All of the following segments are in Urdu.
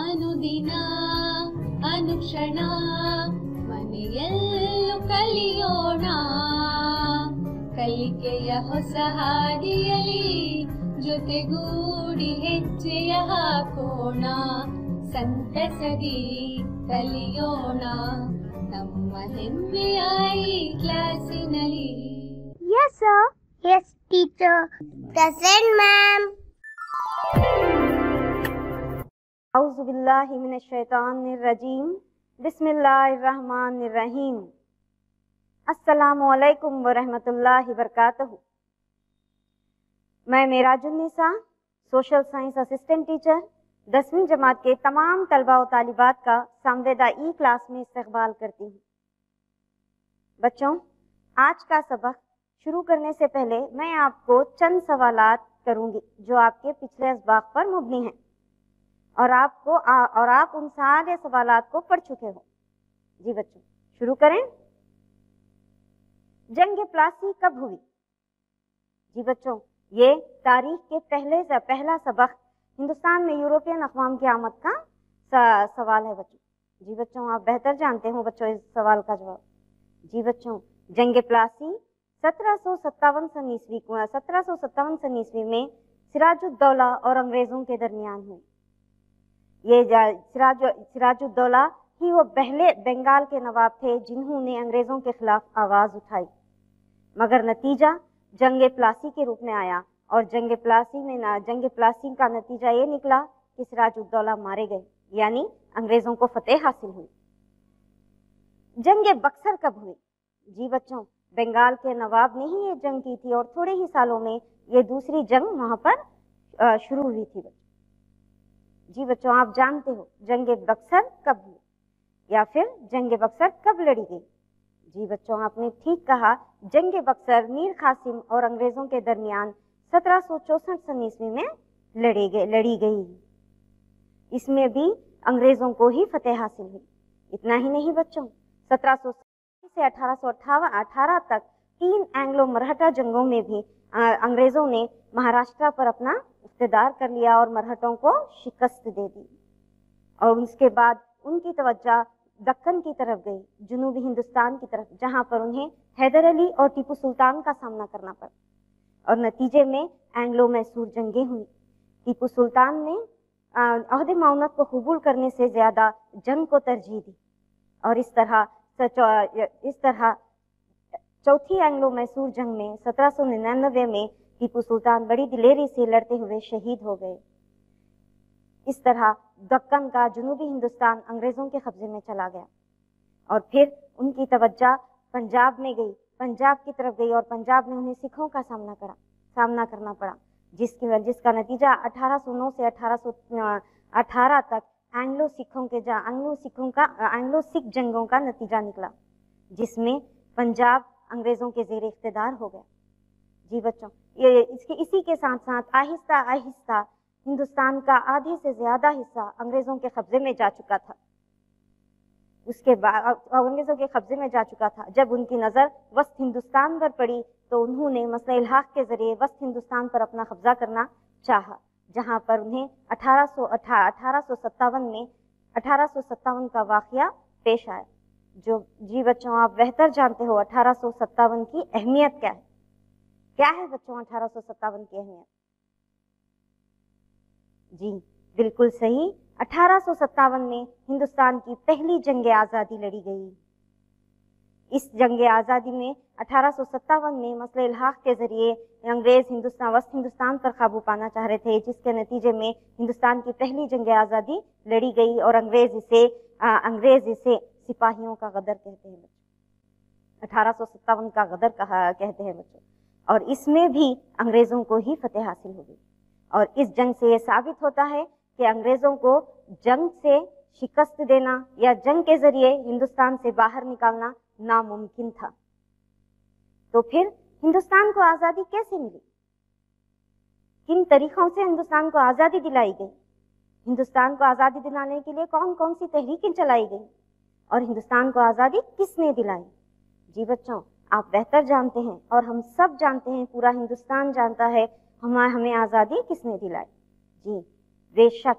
ಅನುದಿನ ಅನುಕ್ಷಣ ಮನೆಯಲ್ಲೂ ಕಲಿಯೋಣ, ಕಲಿಕೆಯ ಹೊಸ ಹಾದಿಯಲಿ ಜೊತೆಗೂಡಿ ಹೆಜ್ಜೆಯ ಹಾಕೋಣ, ಸಂತಸದಿ ಕಲಿಯೋಣ ನಮ್ಮ ಹೆಮ್ಮೆಯ ಈ ಕ್ಲಾಸಿನಲ್ಲಿ. Yes sir. Yes teacher. Present ma'am. أعوذ باللہ من الشیطان الرجیم. بسم اللہ الرحمن الرحیم. السلام علیکم ورحمۃ اللہ وبرکاتہ. میں معراج النساء سوشل سائنس اسسٹنٹ ٹیچر 10ویں جماعت کے تمام طلباء و طالبات کا سامویدا ای کلاس میں استقبال کرتی ہوں. بچوں، آج کا سبق شروع کرنے سے پہلے میں آپ کو چند سوالات کروں گی جو آپ کے پچھلے اسباق پر مبنی ہیں، اور آپ ان سارے سوالات کو پڑھ چکے ہو. جی بچوں، شروع کریں. جنگ پلاسی کب ہوئی؟ جی بچوں، یہ تاریخ کے پہلا سبق ہندوستان میں یورپین اقوام کی آمد کا سوال ہے بچوں. جی بچوں، آپ بہتر جانتے ہوں بچوں اس سوال کا جواب. جی بچوں، جنگ پلاسی 1757 سن عیسوی میں سراج الدولہ اور انگریزوں کے درمیان ہوئی. یہ سراج الدولہ ہی وہ پہلے بنگال کے نواب تھے جنہوں نے انگریزوں کے خلاف آواز اٹھائی، مگر نتیجہ جنگ پلاسی کے روپ میں آیا، اور جنگ پلاسی کا نتیجہ یہ نکلا کہ سراج الدولہ مارے گئے، یعنی انگریزوں کو فتح حاصل ہوئی. جنگ بکسر کب ہوئی؟ جی بچوں، بنگال کے نواب نے ہی یہ جنگ کی تھی، اور تھوڑے ہی سالوں میں یہ دوسری جنگ وہاں پر شروع ہوئی تھی. جی بچوں، آپ جانتے ہو جنگ بکسر کب ہوئی یا پھر جنگ بکسر کب لڑی گئی؟ جی بچوں، آپ نے ٹھیک کہا، جنگ بکسر میر قاسم اور انگریزوں کے درمیان 1764 سن عیسوی میں لڑی گئی. اس میں بھی انگریزوں کو ہی فتح حاصل ہوئی. اتنا ہی نہیں بچوں، 1770 سے 1818 تک 3 اینگلو مرہٹا جنگوں میں بھی انگریزوں نے مہاراشٹرا پر اپنا اقتدار کر لیا اور مرہٹوں کو شکست دے دی، اور اس کے بعد ان کی توجہ دکن کی طرف گئی، جنوبی ہندوستان کی طرف، جہاں پر انہیں حیدر علی اور ٹیپو سلطان کا سامنا کرنا پڑا، اور نتیجے میں اینگلو میسور جنگیں ہوئیں. ٹیپو سلطان نے عہد معاونت کو قبول کرنے سے زیادہ جنگ کو ترجیح دی، اور اس طرح چوتھی اینگلو میسور جنگ میں 1799 میں ٹیپو سلطان بڑی دلیری سے لڑتے ہوئے شہید ہو گئے. اس طرح دکن کا جنوبی ہندوستان انگریزوں کے قبضے میں چلا گیا، اور پھر ان کی توجہ پنجاب کی طرف گئی، اور پنجاب میں انہیں سکھوں کا سامنا کرنا پڑا، جس کا نتیجہ 1809 سے 1818 تک اینگلو سکھ جنگوں کا نتیجہ نکلا، جس میں پنجاب انگریزوں کے زیر اقتدار ہو گیا. جی بچوں، اسی کے ساتھ ساتھ آہستہ آہستہ ہندوستان کا آدھے سے زیادہ حصہ انگریزوں کے قبضے میں جا چکا تھا. جب ان کی نظر وسط ہندوستان پر پڑی تو انہوں نے مسئلہ الحاق کے ذریعے وسط ہندوستان پر اپنا قبضہ کرنا چاہا، جہاں پر انہیں 1857 کا واقعہ پیش آیا. جی بچوں، آپ بہتر جانتے ہو 1857 کی اہمیت کیا ہے. کیا ہے بچوں 1857 کی اہمیت؟ جی بالکل صحیح، 1857 میں ہندوستان کی پہلی جنگ آزادی لڑی گئی. اس جنگ آزادی میں 1857 میں مسئلہ الحاق کے ذریعے انگریز وسط ہندوستان پر قابو پانا چاہ رہے تھے، جس کے نتیجے میں ہندوستان کی پہلی جنگ آزادی لڑی گئی، اور انگریز اسے سپاہیوں کا غدر کہتے ہیں بچوں. 1857 کا غدر کہتے ہیں بچوں، اور اس میں بھی انگریزوں کو ہی فتح حاصل ہو گئی. اور اس جنگ سے یہ ثابت ہوتا ہے کہ انگریزوں کو جنگ سے شکست دینا یا جنگ کے ذریعے ہندوستان سے باہر نکالنا ناممکن تھا. تو پھر ہندوستان کو آزادی کیسے ملی؟ کن طریقوں سے ہندوستان کو آزادی دلائی گئی؟ ہندوستان کو آزادی دلانے کے لیے کون کون سی تحریکیں چلائی گئی؟ اور ہندوستان کو آزادی کس نے دلائی؟ جی بچوں، آپ بہتر جانتے ہیں، اور ہم سب جانتے ہیں، پورا ہندوستان جانتا ہے ہمیں آزادی کس نے دلائی. جی بے شک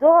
2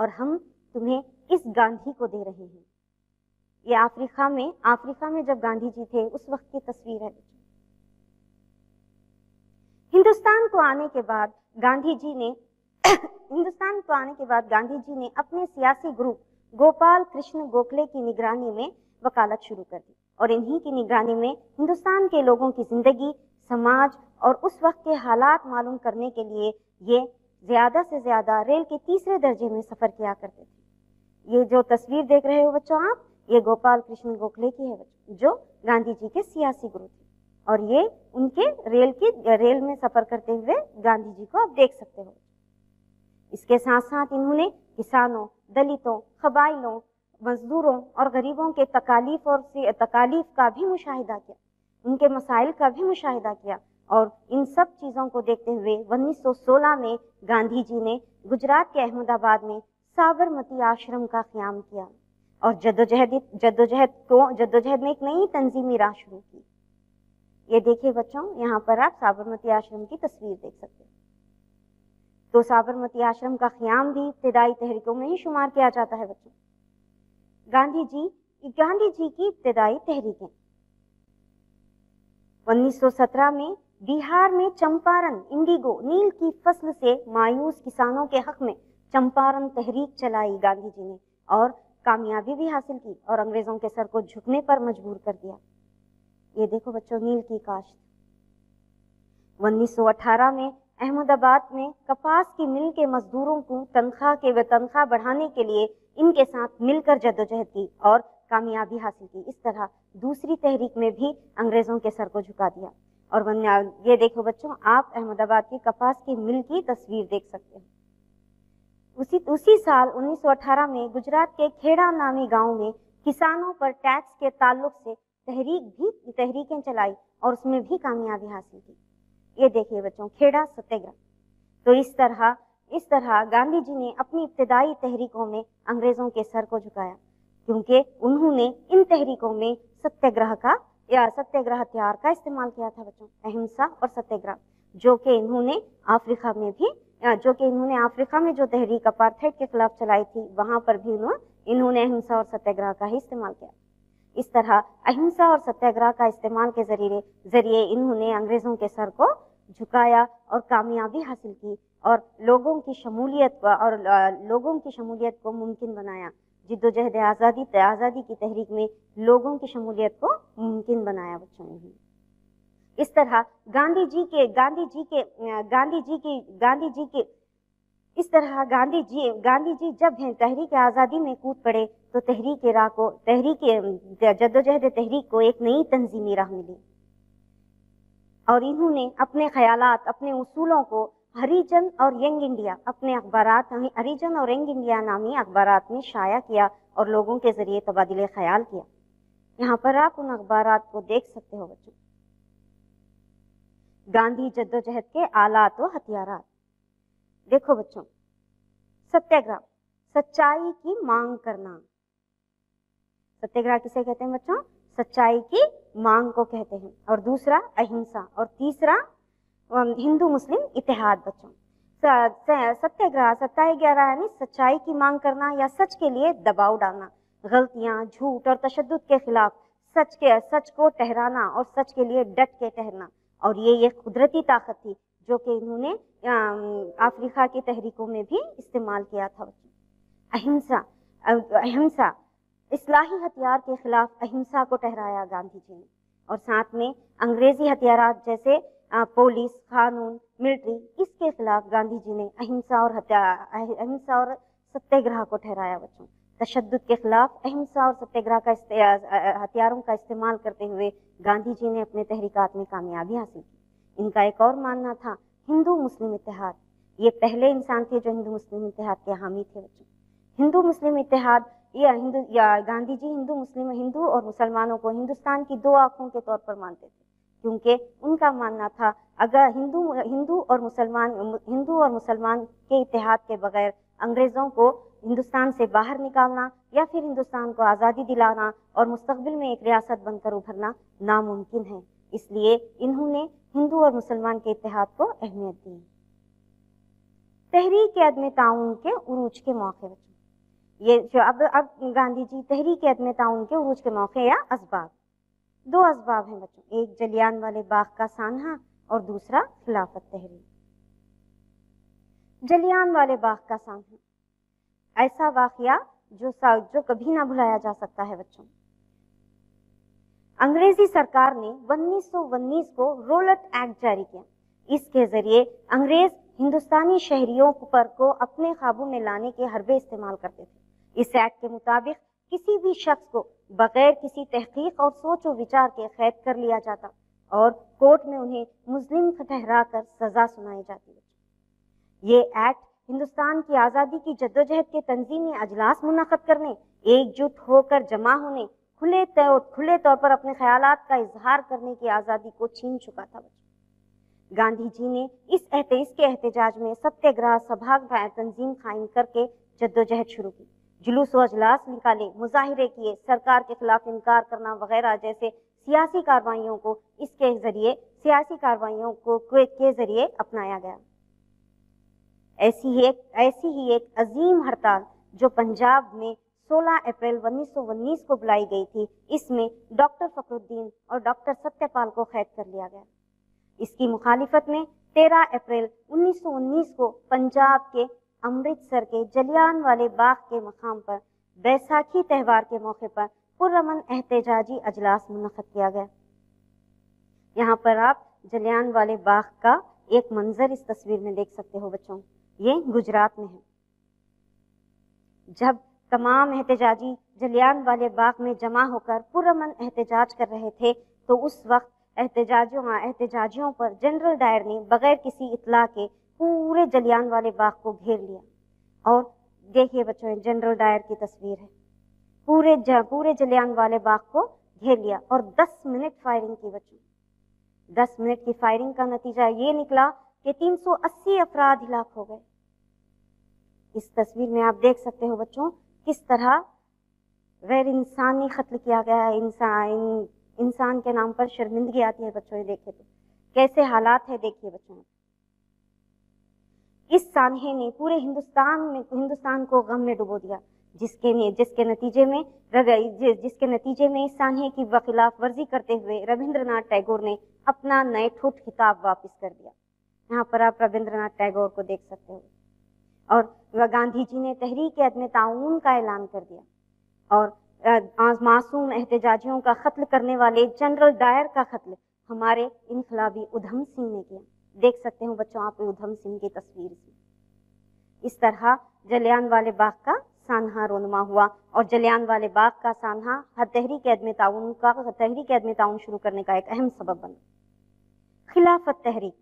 اور ہم تمہیں اس گاندھی کو دے رہے ہیں۔ یہ افریقہ میں جب گاندھی جی تھے اس وقت کی تصویر ہے۔ ہندوستان کو آنے کے بعد گاندھی جی نے اپنے سیاسی گروپ گوپال کرشن گوکھلے کی نگرانی میں وکالت شروع کر دی، اور انہی کی نگرانی میں ہندوستان کے لوگوں کی زندگی، سماج اور اس وقت کے حالات معلوم کرنے کے لیے یہ زیادہ سے زیادہ ریل کے تیسرے درجے میں سفر کیا کرتے تھے۔ یہ جو تصویر دیکھ رہے ہو بچوں آپ، یہ گوپال کرشن گوکھلے کی ہے بچوں، جو گاندھی جی کے سیاسی گرو تھے، اور یہ ان کے ریل میں سفر کرتے ہوئے گاندھی جی کو آپ دیکھ سکتے ہو۔ اس کے ساتھ ساتھ انہوں نے کسانوں، دلتوں، قبائلیوں، مزدوروں اور غریبوں کے تکالیف کا بھی مشاہدہ کیا، ان کے مسائل کا بھی مشاہدہ کیا، اور ان سب چیزوں کو دیکھتے ہوئے 1916 میں گاندھی جی نے گجرات کے احمد آباد میں سابرمتی آشرم کا قیام کیا، اور جدوجہد میں ایک نئی تنظیمی راہ شروع کی۔ یہ دیکھیے بچوں، یہاں پر آپ سابرمتی آشرم کی تصویر دیکھ سکتے ہیں۔ تو سابرمتی آشرم کا قیام بھی ابتدائی تحریکوں میں ہی شمار کیا جاتا ہے بچوں۔ گاندھی جی کی ابتدائی تحریکیں 1917 میں بہار میں چمپارن انڈیگو نیل کی فصل سے مایوس کسانوں کے حق میں چمپارن تحریک چلائی گاندھی جی نے، اور کامیابی بھی حاصل کی اور انگریزوں کے سر کو جھکنے پر مجبور کر دیا۔ یہ دیکھو بچوں، نیل کی کاشت۔ 1918 میں احمد آباد میں کپاس کی مل کے مزدوروں کو تنخواہ بڑھانے کے لیے ان کے ساتھ مل کر جدوجہد کی اور کامیابی حاصل کی۔ اس طرح دوسری تحریک میں بھی انگریزوں کے سر کو جھکا دیا۔ اور یہ دیکھو بچوں، آپ احمد آباد کی کپاس کی مل کی تصویر دیکھ سکتے ہیں۔ اسی سال 1918 میں گجرات کے کھیڑا نامی گاؤں میں کسانوں پر ٹیکس کے تعلق سے تحریکیں چلائی اور اس میں بھی کامیابی حاصل کی۔ یہ دیکھیے بچوں، کھیڑا ستیہ گرہ۔ تو اس طرح گاندھی جی نے اپنی ابتدائی تحریکوں میں انگریزوں کے سر کو جھکایا، کیونکہ انہوں نے ان تحریکوں میں ستیہ گرہ ہتھیار کا استعمال کیا تھا بچوں، اہمسا اور ستیہ گرہ، جو کہ انہوں نے افریقہ میں جو تحریک اپارتھائڈ کے خلاف چلائی تھی، وہاں پر بھی انہوں نے اہمسا اور ستیہ گرہ کا ہی استعمال کیا۔ اس طرح اہمسا اور ستیہ گرہ کا استعمال کے ذریعے انہوں نے انگریزوں کے سر کو جھکایا اور کامیابی حاصل کی، اور لوگوں کی شمولیت کو ممکن بنایا۔ جدوجہد آزادی کی تحریک میں لوگوں کی شمولیت کو ممکن بنایا بچوں نے۔ اس طرح گاندھی جی جب تحریک آزادی میں کود پڑے تو جدوجہد تحریک کو ایک نئی تنظیمی راہ ملی، اور انہوں نے اپنے خیالات، اپنے اصولوں کو ہریجن اور ینگ انڈیا نامی اخبارات میں شائع کیا اور لوگوں کے ذریعے تبادلہ خیال کیا۔ یہاں پر آپ ان اخبارات کو دیکھ سکتے ہو بچوں۔ گاندھی جدوجہد کے آلات و ہتھیارات دیکھو بچوں۔ ستیہ گرہ، سچائی کی مانگ کرنا۔ ستیہ گرہ کسے کہتے ہیں بچوں؟ سچائی کی مانگ کو کہتے ہیں۔ اور دوسرا اہمسا، اور تیسرا ہندو مسلم اتحاد بچوں۔ ستیہ گرہ یعنی سچائی کی مانگ کرنا یا سچ کے لیے دباؤ ڈالنا، غلطیاں، جھوٹ اور تشدد کے خلاف سچ کو ٹہرانا اور سچ کے لیے ڈٹ کے ٹہرنا۔ اور یہ ایک قدرتی طاقت تھی جو کہ انہوں نے افریقہ کی تحریکوں میں بھی استعمال کیا تھا۔ اہمسا اصلاحی ہتھیار کے خلاف اہمسا کو ٹہرایا گاندھی جی نے، اور ساتھ میں انگریزی ہتھیارات جیسے پولیس، قانون، ملٹری، اس کے خلاف گاندھی جی نے اہمسا اور ستیہ گرہ کو ٹھہرایا بچوں۔ تشدد کے خلاف اہمسا اور ستیہ گرہ کا ہتھیاروں کا استعمال کرتے ہوئے گاندھی جی نے اپنے تحریکات میں کامیابی حاصل کی۔ ان کا ایک اور ماننا تھا ہندو مسلم اتحاد۔ یہ پہلے انسان تھے جو ہندو مسلم اتحاد کے حامی تھے بچوں۔ ہندو مسلم اتحاد گاندھی جی ہندو اور مسلمانوں کو ہندوستان کی دو آنکھوں کے طور پر مانتے تھے، کیونکہ ان کا ماننا تھا اگر ہندو اور مسلمان کے اتحاد کے بغیر انگریزوں کو ہندوستان سے باہر نکالنا یا پھر ہندوستان کو آزادی دلانا اور مستقبل میں ایک ریاست بن کر ابھرنا ناممکن ہے۔ اس لیے انہوں نے ہندو اور مسلمان کے اتحاد کو اہمیت دی۔ تحریک عدم تعاون کے عروج کے موقع بچوں۔ یہ جو اب گاندھی جی تحریک عدم تعاون کے عروج کے موقع یا اسباب، دو اسباب ہیں بچوں، ایک جلیان والے باغ کا سانحہ اور دوسرا خلافت تحریک۔ جلیان والے باغ کا سانحہ ایسا واقعہ جو کبھی نہ بھلایا جا سکتا ہے بچوں۔ انگریزی سرکار نے 1919 کو رولٹ ایکٹ جاری کیا۔ اس کے ذریعے انگریز ہندوستانی شہریوں کو اپنے قابو میں لانے کے حربے استعمال کرتے تھے۔ اس ایکٹ کے مطابق کسی بھی شخص کو بغیر کسی تحقیق اور سوچ و وچار کے قید کر لیا جاتا اور کورٹ میں انہیں مظلم ٹھہرا کر سزا سنائی جاتی ہے۔ یہ ایکٹ ہندوستان کی آزادی کی جدوجہد کے تنظیمی اجلاس منعقد کرنے، ایک جٹ ہو کر جمع ہونے، کھلے طور پر اپنے خیالات کا اظہار کرنے کی آزادی کو چھین چکا تھا۔ گاندھی جی نے اس کے احتجاج میں ستیہ گرہ سبھا تنظیم قائم کر کے جدوجہد شروع کی، جلوس و اجلاس نکالے، مظاہرے کیے، سرکار کے خلاف انکار کرنا وغیرہ جیسے سیاسی کارروائیوں کو کے ذریعے اپنایا گیا۔ ایسی ہی ایک عظیم ہڑتال جو پنجاب میں 16 اپریل 1919 کو بلائی گئی تھی، اس میں ڈاکٹر فخر الدین اور ڈاکٹر ستیہ پال کو قید کر لیا گیا۔ اس کی مخالفت میں 13 اپریل 1919 کو پنجاب کے امرتسر کے جلیان والے باغ کے مقام پر بیساکھی تہوار کے موقع پر پرامن احتجاجی اجلاس منعقد کیا گیا۔ یہاں پر آپ جلیان والے باغ کا ایک منظر اس تصویر میں دیکھ سکتے ہو بچوں، یہ گجرات میں ہے۔ جب تمام احتجاجی جلیان والے باغ میں جمع ہو کر پرامن احتجاج کر رہے تھے تو اس وقت احتجاجیوں پر جنرل ڈائر نے بغیر کسی اطلاع کے پورے جلیان والے باغ کو گھیر لیا۔ اور دیکھیے بچوں، جنرل ڈائر کی تصویر ہے، پورے جلیان والے باغ کو گھیر لیا اور 10 منٹ فائرنگ کی بچوں۔ 10 منٹ کی فائرنگ کا نتیجہ یہ نکلا کہ 380 افراد ہلاک ہو گئے۔ اس تصویر میں آپ دیکھ سکتے ہو بچوں کس طرح غیر انسانی قتل کیا گیا ہے، انسان کے نام پر شرمندگی آتی ہے بچوں۔ یہ دیکھیں تو کیسے حالات ہے، دیکھیے بچوں۔ اس سانحے نے پورے ہندوستان کو غم میں ڈبو دیا، جس کے نتیجے میں اس سانحے کی خلاف ورزی کرتے ہوئے ربندر ناتھ ٹیگور نے اپنا نئے ٹھوٹ خطاب واپس کر دیا۔ یہاں پر آپ ربندر ناتھ ٹیگور کو دیکھ سکتے ہو۔ اور گاندھی جی نے تحریک عدم تعاون کا اعلان کر دیا اور معصوم احتجاجیوں کا قتل کرنے والے جنرل ڈائر کا قتل ہمارے انقلابی ادھم سنگھ نے کیا۔ دیکھ سکتے ہو بچوں آپ ادھم سنگھ کی تصویر سے۔ اس طرح جلیان والے باغ کا سانحہ رونما ہوا اور جلیان والے باغ کا سانحہ تحریک عدم تعاون شروع کرنے کا ایک اہم سبب بنا۔ خلافت تحریک،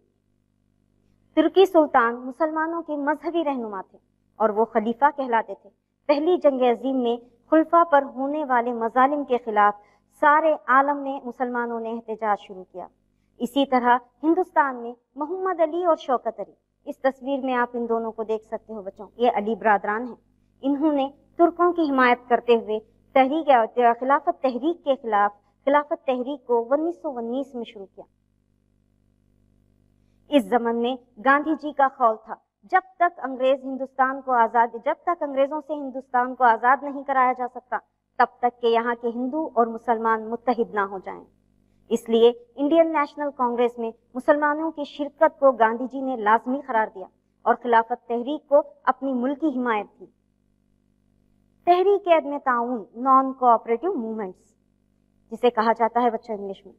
ترکی سلطان مسلمانوں کے مذہبی رہنما تھے اور وہ خلیفہ کہلاتے تھے۔ پہلی جنگ عظیم میں خلفاء پر ہونے والے مظالم کے خلاف سارے عالم میں مسلمانوں نے احتجاج شروع کیا۔ اسی طرح ہندوستان میں محمد علی اور شوکت علی، اس تصویر میں آپ ان دونوں کو دیکھ سکتے ہو بچوں، یہ علی برادران ہیں۔ انہوں نے ترکوں کی حمایت کرتے ہوئے خلافت تحریک کے خلاف خلافت تحریک کو 1919 میں شروع کیا۔ اس زمن میں گاندھی جی کا قول تھا جب تک انگریزوں سے ہندوستان کو آزاد نہیں کرایا جا سکتا تب تک کہ یہاں کے ہندو اور مسلمان متحد نہ ہو جائیں۔ اس لیے انڈین نیشنل کانگریس میں مسلمانوں کی شرکت کو گاندھی جی نے لازمی قرار دیا اور خلافت تحریک کو اپنی ملکی حمایت دی۔ تحریک عدم تعاون نان کوآپریٹو موومنٹس جسے کہا جاتا ہے بچوں انگلش میں۔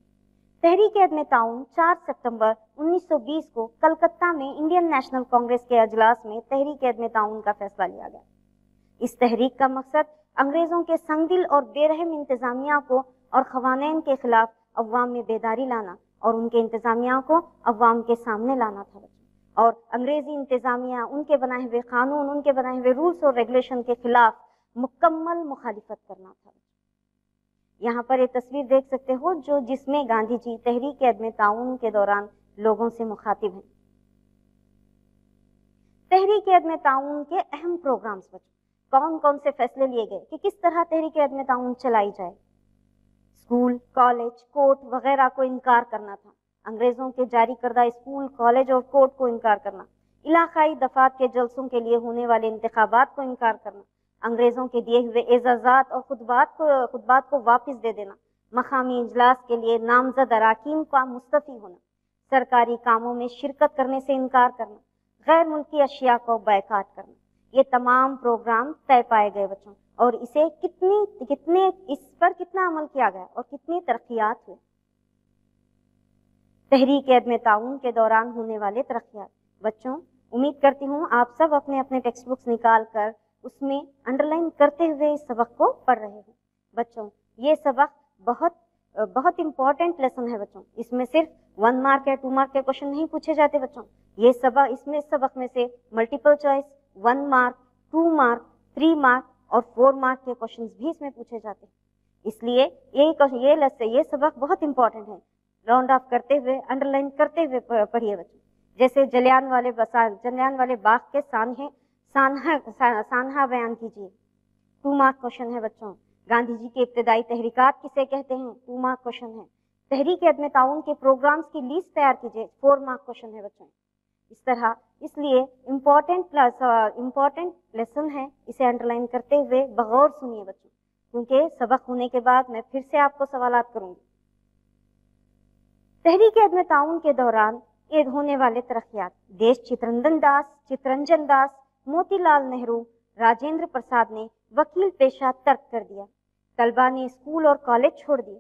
تحریک عدم تعاون 4 ستمبر 1920 کو کلکتہ میں انڈین نیشنل کانگریس کے اجلاس میں تحریک عدم تعاون کا فیصلہ لیا گیا۔ اس تحریک کا مقصد انگریزوں کے سنگ دل اور بے رحم انتظامیہ کو اور قوانین کے خلاف عوام میں بیداری لانا اور ان کے انتظامیہ کو عوام کے سامنے لانا تھا اور انگریزی انتظامیہ ان کے بنائے ہوئے قانون، ان کے بنائے ہوئے رولز اور ریگولیشن کے خلاف مکمل مخالفت کرنا تھا۔ یہاں پر ایک تصویر دیکھ سکتے ہو جس میں گاندھی جی تحریک عدم تعاون کے دوران لوگوں سے مخاطب ہیں۔ تحریک عدم تعاون کے اہم پروگرامز بچوں، کون سے فیصلے لیے گئے کہ کس طرح تحریک عدم تعاون چلائی جائے۔ اسکول، کالج، کورٹ وغیرہ کو انکار کرنا تھا، انگریزوں کے جاری کردہ اسکول، کالج اور کورٹ کو انکار کرنا، علاقائی دفعات کے جلسوں کے لیے ہونے والے انتخابات کو انکار کرنا، انگریزوں کے دیے ہوئے اعزازات اور خطبات کو واپس دے دینا، مقامی اجلاس کے لیے نامزد اراکین کا مستعفی ہونا، سرکاری کاموں میں شرکت کرنے سے انکار کرنا، غیر ملکی اشیاء کو بائیکاٹ کرنا، یہ تمام پروگرام طے پائے گئے بچوں، اور اس پر کتنا عمل کیا گیا اور کتنی ترقیات ہوئی۔ تحریک عدم تعاون کے دوران ہونے والے ترقیات بچوں، امید کرتی ہوں آپ سب اپنے اپنے ٹیکسٹ بکس نکال کر اس میں انڈرلائن کرتے ہوئے اس سبق کو پڑھ رہے ہیں۔ بچوں یہ سبق بہت امپورٹنٹ لیسن ہے بچوں، اس میں صرف 1 مارک یا 2 مارک کے کوشچن نہیں پوچھے جاتے بچوں، یہ سبق میں سے multiple choice 1 mark, 2 mark, 3 mark اور 4 مارک کے کوشچنز بھی اس میں پوچھے جاتے ہیں، اس لیے یہ سبق بہت امپورٹنٹ ہے۔ راؤنڈ آف کرتے ہوئے انڈرلائن کرتے ہوئے پڑھیے بچوں، جیسے جلیان والے باغ کے سانحہ بیان کیجیے، 2 مارک کوشچن ہے بچوں۔ گاندھی جی کی ابتدائی تحریکات کسے کہتے ہیں، 2 مارک کوشچن ہے۔ تحریک عدم تعاون کے پروگرامز کی لیسٹ تیار کیجیے، 4 مارک کوشچن ہے بچوں۔ اس طرح اس لیے امپورٹنٹ لیسن ہے، اسے انڈرلائن کرتے ہوئے بغور سنیے بچوں، کیونکہ سبق ہونے کے بعد میں پھر سے آپ کو سوالات کروں گی۔ تحریک عدم تعاون کے دوران ہونے والے ترقیات، دیش چترنجن داس، موتی لال نہرو، راجندر پرساد نے وکیل پیشہ ترک کر دیا، طلبہ نے اسکول اور کالج چھوڑ دیے،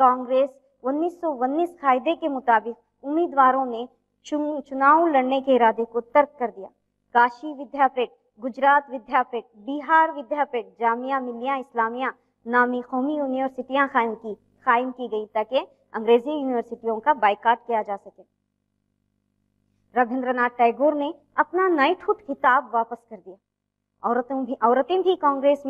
کانگریس 1919 قاعدے کے مطابق امیدواروں نے چناؤ لڑنے کے ارادے کو ترک کر دیا، کاشی ودیا پیٹ، گجرات ودیا پیٹ، بہار ودیا پیٹ، جامعہ ملیہ اسلامیہ نامی قومی یونیورسٹیاں قائم کی گئی تاکہ انگریزی یونیورسٹیوں کا بائیکاٹ کیا جا سکے۔ رابندر ناتھ ٹیگور نے اپنا نائٹ ہوڈ خطاب واپس کر دیا، عورتیں بھی کانگریس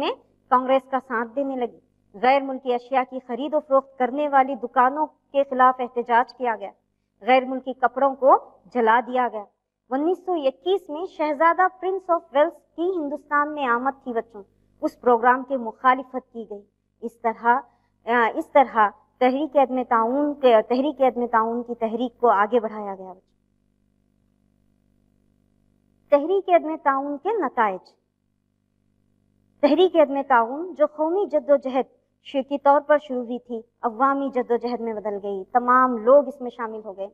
کا ساتھ دینے لگی، غیر ملکی اشیاء کی خرید و فروخت کرنے والی دکانوں کے خلاف احتجاج کیا گیا، غیر ملکی کپڑوں کو جلا دیا گیا۔ 1921 میں شہزادہ پرنس آف ویلس کی ہندوستان میں آمد تھی بچوں، اس پروگرام کے مخالفت کی گئی۔ اس طرح تحریک عدم تعاون کی تحریک کو آگے بڑھایا گیا۔ تحریک عدم تعاون کے نتائج، تحریک عدم تعاون جو قومی جدوجہد کی طور پر شروع ہوئی تھی، عوامی جدوجہد میں بدل گئی، تمام لوگ اس میں شامل ہو گئے۔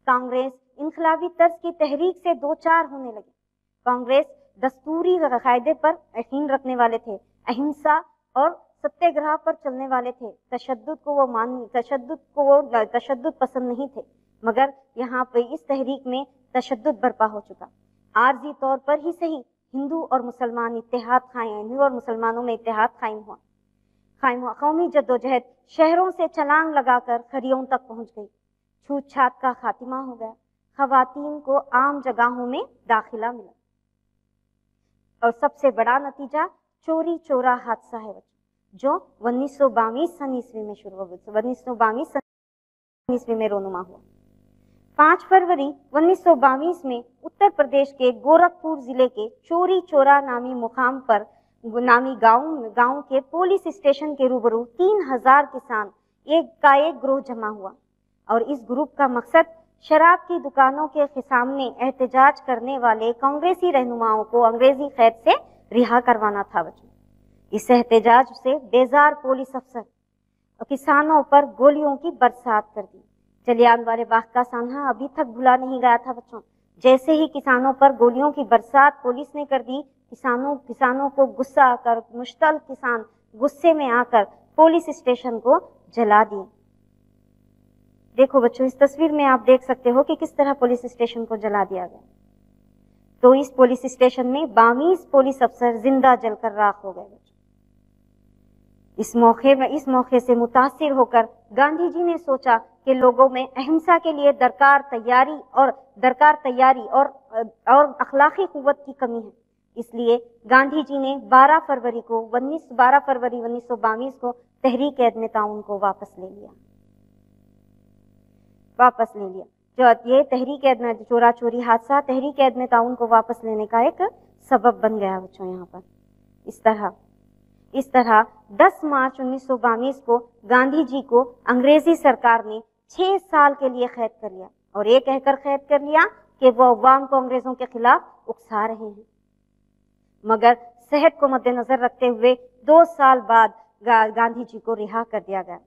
کانگریس انقلابی طرز کی تحریک سے دوچار ہونے لگی۔ کانگریس دستوری قاعدے پر یقین رکھنے والے تھے، اہنسا اور ستیہ گرہ پر چلنے والے تھے، تشدد پسند نہیں تھے، مگر یہاں پہ اس تحریک میں تشدد برپا ہو چکا۔ عارضی طور پر ہی صحیح، ہندو اور مسلمانوں میں اتحاد قائم ہوا۔ قومی جدوجہد شہروں سے چھلانگ لگا کر کھریوں تک پہنچ گئی، چھوت چھات کا خاتمہ ہو گیا، خواتین کو عام جگہوں میں داخلہ ملا، اور سب سے بڑا نتیجہ چوری چورا حادثہ ہے جو 1922 عیسوی میں شروع ہو گیا، 1922 عیسوی میں رونما ہوا۔ 5 فروری 1922 میں اتر پردیش کے گورکھپور ضلع کے چوری چورا نامی گاؤں کے پولیس اسٹیشن کے روبرو 3000 کسان ایک گروہ جمع ہوا، اور اس گروپ کا مقصد شراب کی دکانوں کے سامنے احتجاج کرنے والے کانگریسی رہنماؤں کو انگریزی قید سے رہا کروانا تھا بچوں۔ اس احتجاج سے بیزار پولیس افسر کسانوں پر گولیوں کی برسات کر دی۔ جلیان والے باغ کا سانحہ ابھی تک بھلا نہیں گیا تھا بچوں، جیسے ہی کسانوں پر گولیوں کی برسات پولیس نے کر دی، کسانوں کو غصہ آ کر مشتعل کسان غصے میں آ کر پولیس اسٹیشن کو جلا دیے۔ دیکھو بچوں، اس تصویر میں آپ دیکھ سکتے ہو کہ کس طرح پولیس اسٹیشن کو جلا دیا گیا۔ تو اس پولیس اسٹیشن میں 22 پولیس افسر زندہ جل کر راکھ ہو گئے۔ اس موقع سے متاثر ہو کر گاندھی جی نے سوچا کہ لوگوں میں اہنسا کے لیے درکار تیاری اور اخلاقی قوت کی کمی ہے، اس لیے گاندھی جی نے 12 فروری 1922 کو تحریک عدم تعاون کو واپس لے لیا۔ جو یہ تحریک عدم چورا چوری حادثہ تحریک عدم تعاون کو واپس لینے کا ایک سبب بن گیا بچوں۔ یہاں پر اس طرح 10 مارچ 1922 کو گاندھی جی کو انگریزی سرکار نے 6 سال کے لیے قید کر لیا، اور یہ کہہ کر قید کر لیا کہ وہ عوام کو انگریزوں کے خلاف اکسا رہے ہیں، مگر صحت کو مد نظر رکھتے ہوئے 2 سال بعد گاندھی جی کو رہا کر دیا گیا.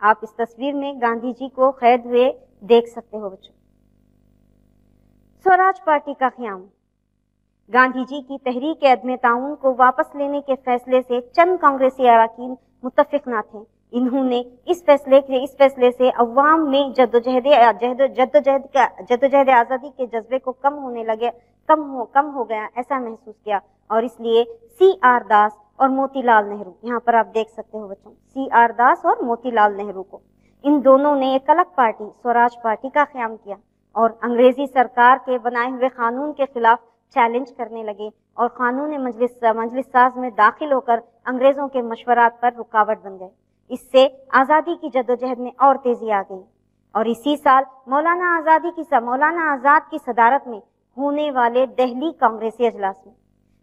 آپ اس تصویر میں گاندھی جی کو قید ہوئے دیکھ سکتے ہو بچوں. سوراج پارٹی کا قیام. گاندھی جی کی تحریک عدم تعاون کو واپس لینے کے فیصلے سے چند کانگریسی اراکین متفق نہ تھے. انہوں نے اس فیصلے سے عوام میں جدوجہد آزادی کے جذبے کو کم ہو گیا ایسا محسوس کیا, اور اس لیے سی آر داس اور موتی لال نہرو, یہاں پر آپ دیکھ سکتے ہو بچوں, سی آر داس اور موتی لال نہرو کو, ان دونوں نے ایک الگ پارٹی سوراج پارٹی کا قیام کیا اور انگریزی سرکار کے بنائے ہوئے قانون کے خلاف چیلنج کرنے لگے اور قانون مجلس ساز میں داخل ہو کر انگریزوں کے مشورات پر رکاوٹ بن گئے. اس سے آزادی کی جدوجہد میں اور تیزی آ گئی, اور اسی سال مولانا آزاد کی صدارت میں ہونے والے دہلی کانگریسی اجلاس میں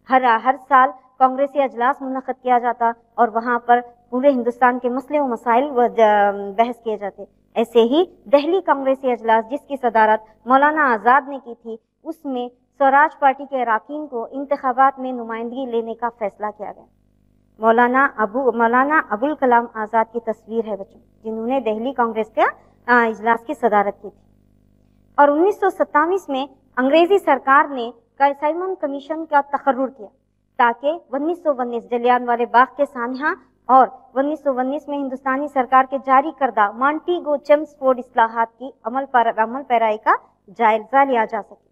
ہر سال کانگریسی اجلاس منعقد کیا جاتا اور وہاں پر پورے ہندوستان کے مسئلے و مسائل بحث کیے جاتے. ایسے ہی دہلی کانگریسی اجلاس جس کی صدارت مولانا آزاد نے کی تھی, اس میں سوراج پارٹی کے اراکین کو انتخابات میں نمائندگی لینے کا فیصلہ کیا گیا. مولانا ابوالکلام آزاد کی تصویر ہے بچوں, جنہوں نے دہلی کانگریس کے اجلاس کی صدارت کی تھی. اور 1927 میں انگریزی سرکار نے سائمن کمیشن کا تقرر کیا تاکہ 1919 جلیان والے باغ کے سانحہ اور 1919 میں ہندوستانی سرکار کے جاری کردہ مانٹیگو چیمسفورڈ اصلاحات کی عمل پیرائی کا جائزہ لیا جا سکے.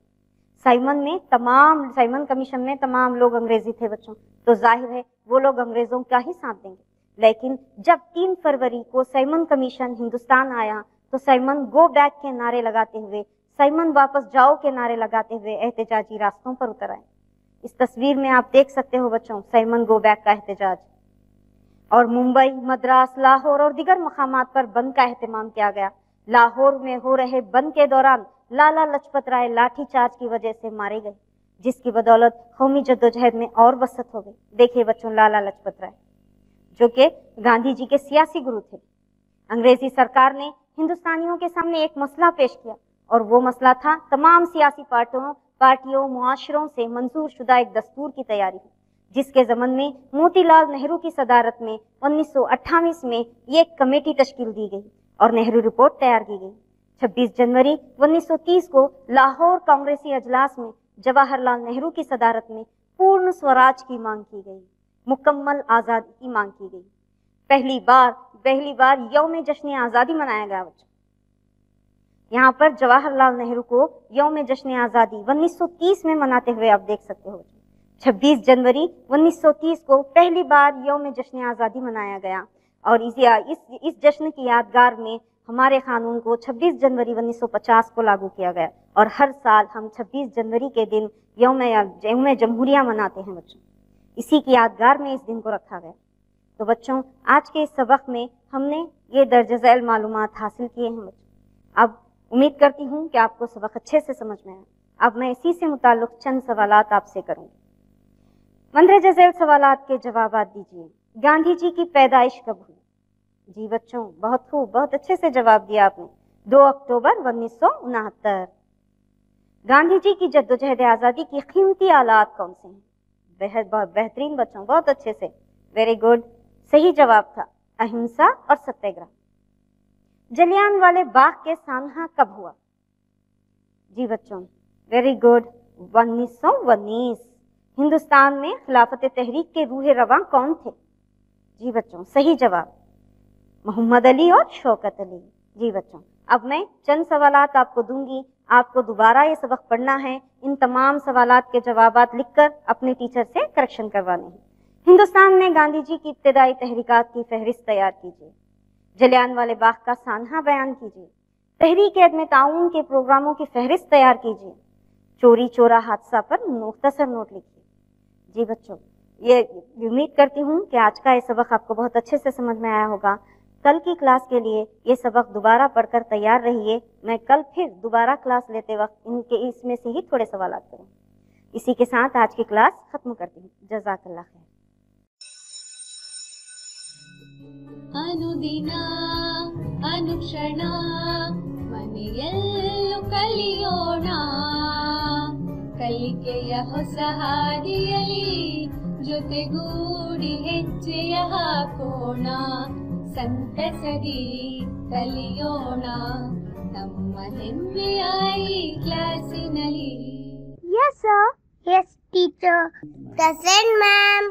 سائمن کمیشن میں تمام لوگ انگریزی تھے بچوں, تو ظاہر ہے وہ لوگ انگریزوں کا ہی ساتھ دیں گے. لیکن جب 3 فروری کو سائمن کمیشن ہندوستان آیا تو سائمن گو بیک کے نعرے لگاتے ہوئے, سائمن واپس جاؤ کے نعرے لگاتے ہوئے احتجاجی راستوں پر اتر آئے. اس تصویر میں آپ دیکھ سکتے ہو بچوں سائمن گو بیک کا احتجاج. اور ممبئی, مدراس, لاہور اور دیگر مقامات پر بند کا اہتمام کیا گیا. لاہور میں ہو رہے بند کے دوران لالا لجپت رائے لاٹھی چارج کی وجہ سے مارے گئے, جس کی بدولت قومی جدوجہد میں اور وسعت ہو گئی. دیکھیے بچوں لالا لجپت رائے جو کہ گاندھی جی کے سیاسی گرو تھے. انگریزی سرکار نے ہندوستانیوں کے سامنے ایک مسئلہ پیش کیا اور وہ مسئلہ تھا تمام سیاسی پارٹیوں معاشروں سے منظور شدہ ایک دستور کی تیاری, جس کے ضمن میں موتی لال نہرو کی صدارت میں 1928 میں ایک کمیٹی تشکیل دی گئی اور نہرو رپورٹ تیار کی گئی. 26 جنوری 1930 کو لاہور کانگریسی اجلاس میں جواہر لال نہرو کی صدارت میں پورن سوراج کی مانگ کی گئی, مکمل آزادی کی مانگ کی گئی. پہلی بار یوم جشن آزادی منایا گیا بچوں. یہاں پر جواہر لال نہرو کو یوم جشن آزادی 1930 میں مناتے ہوئے آپ دیکھ سکتے ہو. 26 جنوری 1930 کو پہلی بار یوم جشن آزادی منایا گیا اور اس جشن کی یادگار میں ہمارے قانون کو 26 جنوری 1950 کو لاگو کیا گیا اور ہر سال ہم 26 جنوری کے دن یوم جمہوریہ مناتے ہیں بچوں. اسی کی یادگار میں اس دن کو رکھا گیا. تو بچوں آج کے اس سبق میں ہم نے یہ درج ذیل معلومات حاصل کیے ہیں بچوں. اب امید کرتی ہوں کہ آپ کو سبق اچھے سے سمجھ میں آئے. اب میں اسی سے متعلق چند سوالات آپ سے کروں گی. مندرجہ ذیل سوالات کے جوابات دیجیے. گاندھی جی کی پیدائش کب ہوئی؟ جی بچوں بہت خوب, بہت اچھے سے جواب دیا آپ نے, 2 اکتوبر 1969. گاندھی جی کی جدوجہد آزادی کی قیمتی آلات کون سے ہیں؟ بہترین بچوں, بہت اچھے سے, ویری گڈ. صحیح جواب تھا اہمسا اور ستیہ گرہ. جلیان والے باغ کے سانحہ کب ہوا؟ جی بچوں ویری گڈ, 1919. ہندوستان میں خلافت تحریک کے روح رواں کون تھے؟ جی بچوں صحیح جواب محمد علی اور شوکت علی. جی بچوں اب میں چند سوالات آپ کو دوں گی, آپ کو دوبارہ یہ سبق پڑھنا ہے. ان تمام سوالات کے جوابات لکھ کر اپنے ٹیچر سے کریکشن کروانے ہیں. ہندوستان میں گاندھی جی کی ابتدائی تحریکات کی فہرست تیار کیجیے. جلیان والے باغ کا سانحہ بیان کیجیے. تحریک عدم تعاون کے پروگراموں کی فہرست تیار کیجیے. چوری چورا حادثہ پر مختصر نوٹ لکھیے. جی بچوں یہ امید کرتی ہوں کہ آج کا یہ سبق آپ کو بہت اچھے سے سمجھ میں آیا ہوگا. کل کی کلاس کے لیے یہ سبق دوبارہ پڑھ کر تیار رہیے. میں کل پھر دوبارہ کلاس لیتے وقت اس میں سے ہی تھوڑے سوالات کروں. اسی کے ساتھ آج کی کلاس ختم کرتی ہوں. جزاک اللہ خیر. ಅನುದಿನ ಅನುಕ್ಷಣ ಮನೆಯಲ್ಲೂ ಕಲಿಯೋಣ, ಕಲಿಕೆಯ ಹೊಸ ಹಾದಿಯಲ್ಲಿ ಜೊತೆಗೂಡಿ ಹೆಜ್ಜೆಯ ಹಾಕೋಣ, ಸಂತಸದಿ ಕಲಿಯೋಣ ನಮ್ಮ ಹೆಮ್ಮೆಯ ಈ ಕ್ಲಾಸಿನಲ್ಲಿ. Yes, sir. Yes, teacher. Present, ma'am.